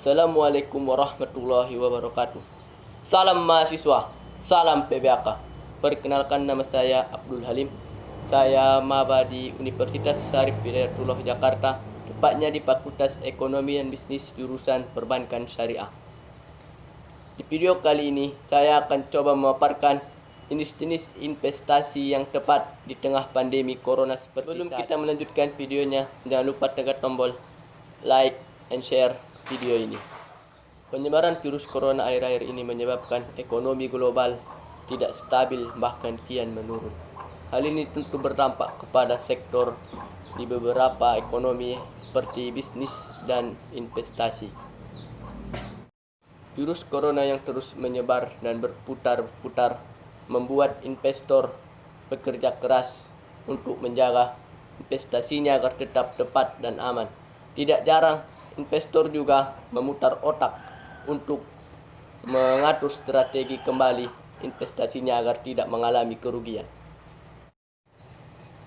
Assalamualaikum warahmatullahi wabarakatuh. Salam mahasiswa, salam PBAK. Perkenalkan, nama saya Abdul Halim. Saya maba di Universitas Syarif Hidayatullah Jakarta, tepatnya di Fakultas Ekonomi dan Bisnis jurusan Perbankan Syariah. Di video kali ini, saya akan coba memaparkan jenis-jenis investasi yang tepat di tengah pandemi corona seperti Sebelum kita melanjutkan videonya, jangan lupa tekan tombol like and share video ini. Penyebaran virus corona akhir-akhir ini menyebabkan ekonomi global tidak stabil, bahkan kian menurun. Hal ini tentu berdampak kepada sektor di beberapa ekonomi seperti bisnis dan investasi. Virus corona yang terus menyebar dan berputar-putar membuat investor bekerja keras untuk menjaga investasinya agar tetap tepat dan aman. Tidak jarang investor juga memutar otak untuk mengatur strategi kembali investasinya agar tidak mengalami kerugian.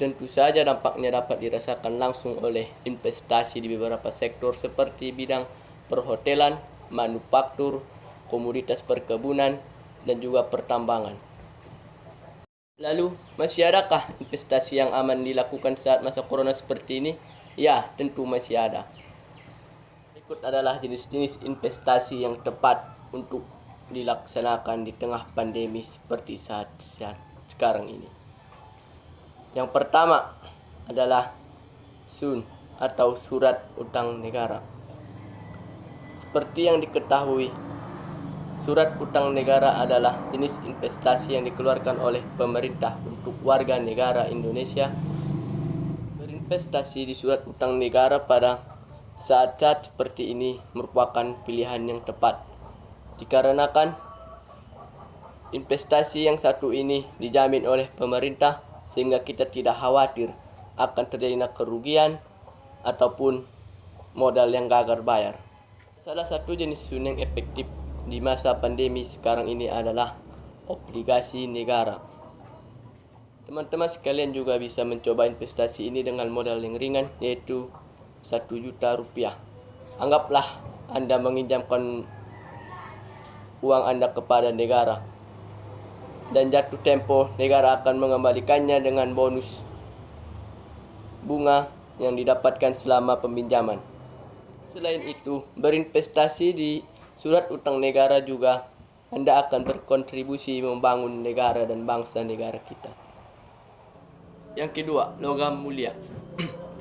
Tentu saja dampaknya dapat dirasakan langsung oleh investasi di beberapa sektor seperti bidang perhotelan, manufaktur, komoditas perkebunan, dan juga pertambangan. Lalu, masih adakah investasi yang aman dilakukan saat masa corona seperti ini? Ya, tentu masih ada. Berikut adalah jenis-jenis investasi yang tepat untuk dilaksanakan di tengah pandemi seperti saat sekarang ini. Yang pertama adalah SUN atau Surat Utang Negara. Seperti yang diketahui, Surat Utang Negara adalah jenis investasi yang dikeluarkan oleh pemerintah untuk warga negara Indonesia berinvestasi di surat utang negara pada saat-saat seperti ini merupakan pilihan yang tepat. Dikarenakan investasi yang satu ini dijamin oleh pemerintah sehingga kita tidak khawatir akan terjadinya kerugian ataupun modal yang gagal bayar. Salah satu jenis SUN yang efektif di masa pandemi sekarang ini adalah obligasi negara. Teman-teman sekalian juga bisa mencoba investasi ini dengan modal yang ringan, yaitu 1 juta rupiah. Anggaplah Anda menginjamkan uang Anda kepada negara, dan jatuh tempo negara akan mengembalikannya dengan bonus bunga yang didapatkan selama peminjaman. Selain itu, berinvestasi di surat utang negara juga Anda akan berkontribusi membangun negara dan bangsa negara kita. Yang kedua, logam mulia,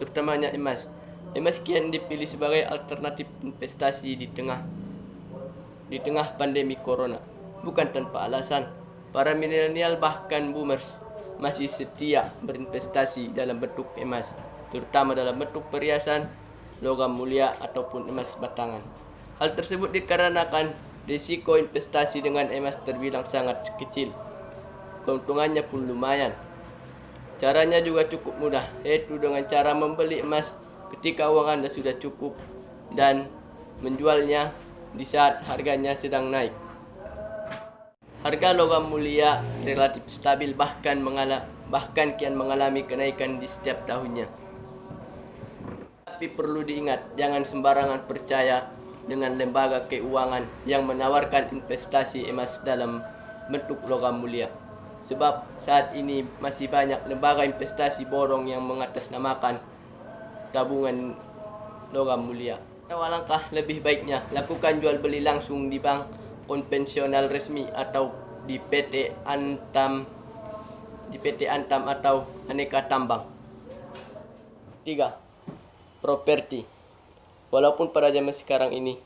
terutamanya emas. Emas kian dipilih sebagai alternatif investasi di tengah pandemi corona. Bukan tanpa alasan, para milenial bahkan boomers masih setia berinvestasi dalam bentuk emas, terutama dalam bentuk perhiasan, logam mulia ataupun emas batangan. Hal tersebut dikarenakan risiko investasi dengan emas terbilang sangat kecil. Keuntungannya pun lumayan. Caranya juga cukup mudah, yaitu dengan cara membeli emas ketika uang Anda sudah cukup dan menjualnya di saat harganya sedang naik. Harga logam mulia relatif stabil bahkan kian mengalami kenaikan di setiap tahunnya. Tapi perlu diingat, jangan sembarangan percaya dengan lembaga keuangan yang menawarkan investasi emas dalam bentuk logam mulia. Sebab saat ini masih banyak lembaga investasi bodong yang mengatasnamakan tabungan logam mulia. Alangkah lebih baiknya lakukan jual beli langsung di bank konvensional resmi atau di PT Antam atau aneka tambang. 3. Properti. Walaupun pada zaman sekarang ini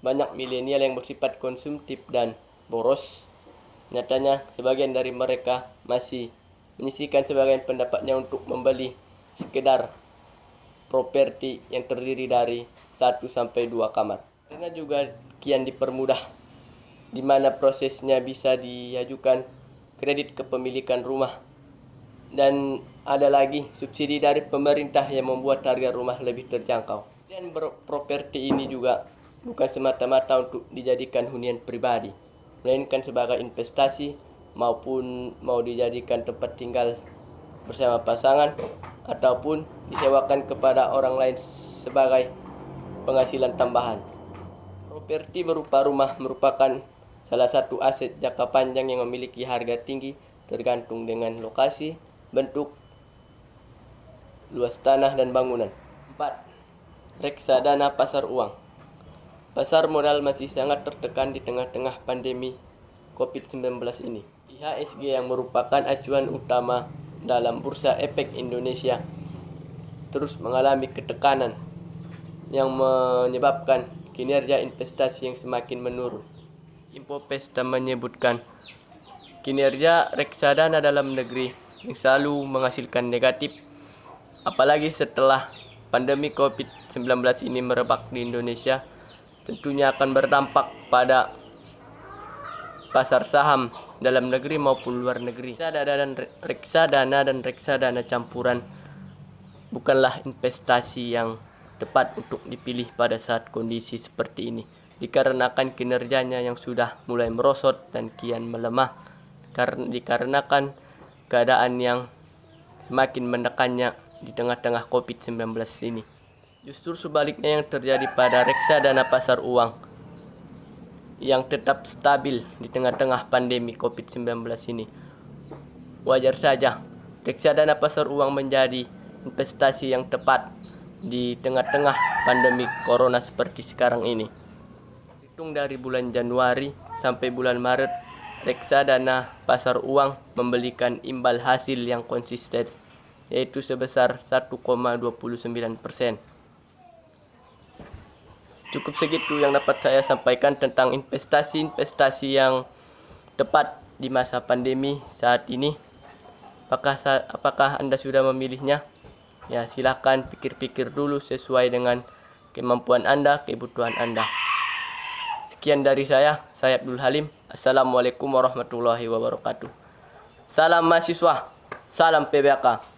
banyak milenial yang bersifat konsumtif dan boros, nyatanya sebagian dari mereka masih menyisihkan sebagian pendapatnya untuk membeli sekedar properti yang terdiri dari 1 sampai 2 kamar. Karena juga kian dipermudah, di mana prosesnya bisa diajukan kredit kepemilikan rumah, dan ada lagi subsidi dari pemerintah yang membuat harga rumah lebih terjangkau. Dan properti ini juga bukan semata-mata untuk dijadikan hunian pribadi, melainkan sebagai investasi maupun mau dijadikan tempat tinggal bersama pasangan ataupun disewakan kepada orang lain sebagai penghasilan tambahan. Properti berupa rumah merupakan salah satu aset jangka panjang yang memiliki harga tinggi tergantung dengan lokasi, bentuk, luas tanah, dan bangunan. 4. Reksadana pasar uang. Pasar modal masih sangat tertekan di tengah-tengah pandemi COVID-19 ini. IHSG yang merupakan acuan utama dalam Bursa Efek Indonesia terus mengalami ketekanan yang menyebabkan kinerja investasi yang semakin menurun. Infopesta menyebutkan kinerja reksadana dalam negeri yang selalu menghasilkan negatif, apalagi setelah pandemi COVID-19 ini merebak di Indonesia, tentunya akan berdampak pada pasar saham dalam negeri maupun luar negeri. Reksadana dan reksadana campuran bukanlah investasi yang tepat untuk dipilih pada saat kondisi seperti ini, dikarenakan kinerjanya yang sudah mulai merosot dan kian melemah dikarenakan keadaan yang semakin menekannya di tengah-tengah COVID-19 ini. Justru sebaliknya yang terjadi pada reksadana pasar uang yang tetap stabil di tengah-tengah pandemi COVID-19 ini. Wajar saja reksadana pasar uang menjadi investasi yang tepat di tengah-tengah pandemi corona seperti sekarang ini. Hitung dari bulan Januari sampai bulan Maret, reksadana pasar uang memberikan imbal hasil yang konsisten, yaitu sebesar 1,29%. Cukup segitu yang dapat saya sampaikan tentang investasi-investasi yang tepat di masa pandemi saat ini. Apakah Anda sudah memilihnya? Ya, silahkan pikir-pikir dulu sesuai dengan kemampuan Anda, kebutuhan Anda. Sekian dari saya Abdul Halim. Assalamualaikum warahmatullahi wabarakatuh. Salam mahasiswa, salam PBK.